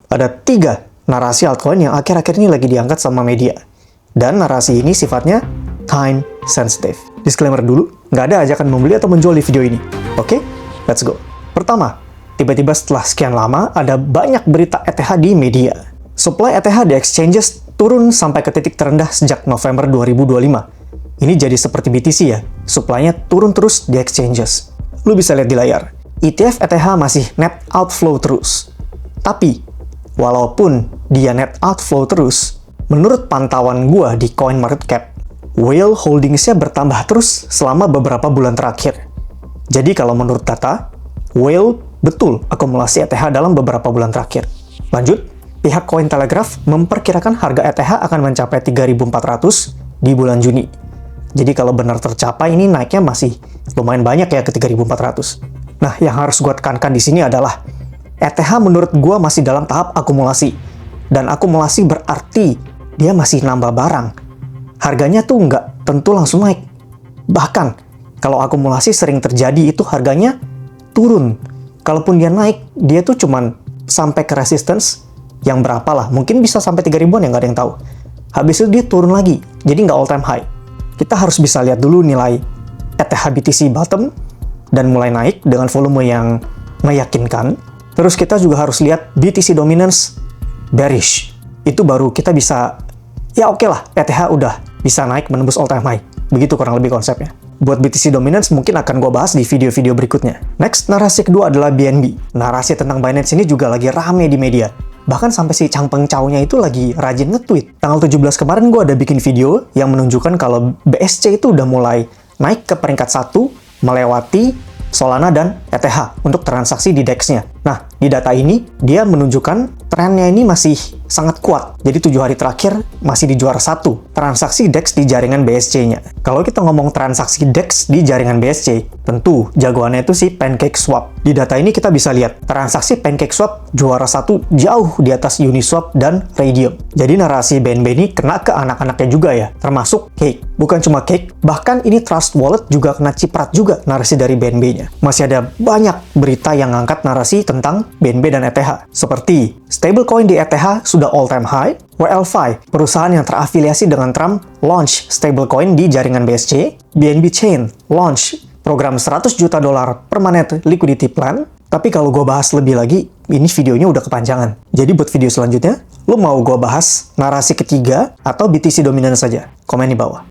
Ada 3 narasi altcoin yang akhir-akhir ini lagi diangkat sama media. Dan narasi ini sifatnya time sensitive. Disclaimer dulu, nggak ada ajakan membeli atau menjual di video ini. Oke, let's go. Pertama, tiba-tiba setelah sekian lama ada banyak berita ETH di media. Supply ETH di exchanges turun sampai ke titik terendah sejak November 2025. Ini jadi seperti BTC ya, supply-nya turun terus di exchanges. Lu bisa lihat di layar, ETF ETH masih net outflow terus. Tapi, walaupun dia net outflow terus, menurut pantauan gua di CoinMarketCap, whale holdingsnya bertambah terus selama beberapa bulan terakhir. Jadi kalau menurut data, whale betul akumulasi ETH dalam beberapa bulan terakhir. Lanjut, pihak Cointelegraph memperkirakan harga ETH akan mencapai 3.400 di bulan Juni. Jadi kalau benar tercapai, ini naiknya masih lumayan banyak ya ke 3.400. Nah, yang harus gue tekankan di sini adalah ETH menurut gue masih dalam tahap akumulasi. Dan akumulasi berarti dia masih nambah barang. Harganya tuh nggak tentu langsung naik. Bahkan, kalau akumulasi sering terjadi itu harganya turun. Kalaupun dia naik, dia tuh cuman sampai ke resistance yang berapa lah. Mungkin bisa sampai 3.000-an yang nggak ada yang tahu. Habis itu dia turun lagi, jadi nggak all time high. Kita harus bisa lihat dulu nilai ETH BTC bottom dan mulai naik dengan volume yang meyakinkan. Terus kita juga harus lihat BTC dominance bearish. Itu baru kita bisa, ya oke lah, ETH udah bisa naik menembus all time high. Begitu kurang lebih konsepnya. Buat BTC dominance mungkin akan gue bahas di video-video berikutnya. Next, narasi kedua adalah BNB. Narasi tentang Binance ini juga lagi rame di media. Bahkan sampai si Changpeng Chow-nya itu lagi rajin nge-tweet. Tanggal 17 kemarin gue ada bikin video yang menunjukkan kalau BSC itu udah mulai naik ke peringkat 1, melewati Solana dan ETH untuk transaksi di DEX-nya. Nah, di data ini, dia menunjukkan trennya ini masih sangat kuat. Jadi 7 hari terakhir masih di juara 1 transaksi DEX di jaringan BSC-nya. Kalau kita ngomong transaksi DEX di jaringan BSC, tentu jagoannya itu si PancakeSwap. Di data ini kita bisa lihat transaksi PancakeSwap juara 1 jauh di atas Uniswap dan Raydium. Jadi narasi BNB ini kena ke anak-anaknya juga ya, termasuk Cake. Bukan cuma Cake, bahkan ini Trust Wallet juga kena ciprat juga narasi dari BNB-nya. Masih ada banyak berita yang ngangkat narasi tentang BNB dan ETH. Seperti stablecoin di ETH sudah all time high, WLFi, perusahaan yang terafiliasi dengan Trump, launch stablecoin di jaringan BSC, BNB Chain, launch program $100 juta permanent liquidity plan. Tapi kalau gue bahas lebih lagi, ini videonya udah kepanjangan. Jadi buat video selanjutnya, lo mau gue bahas narasi ketiga atau BTC dominance saja? Komen di bawah.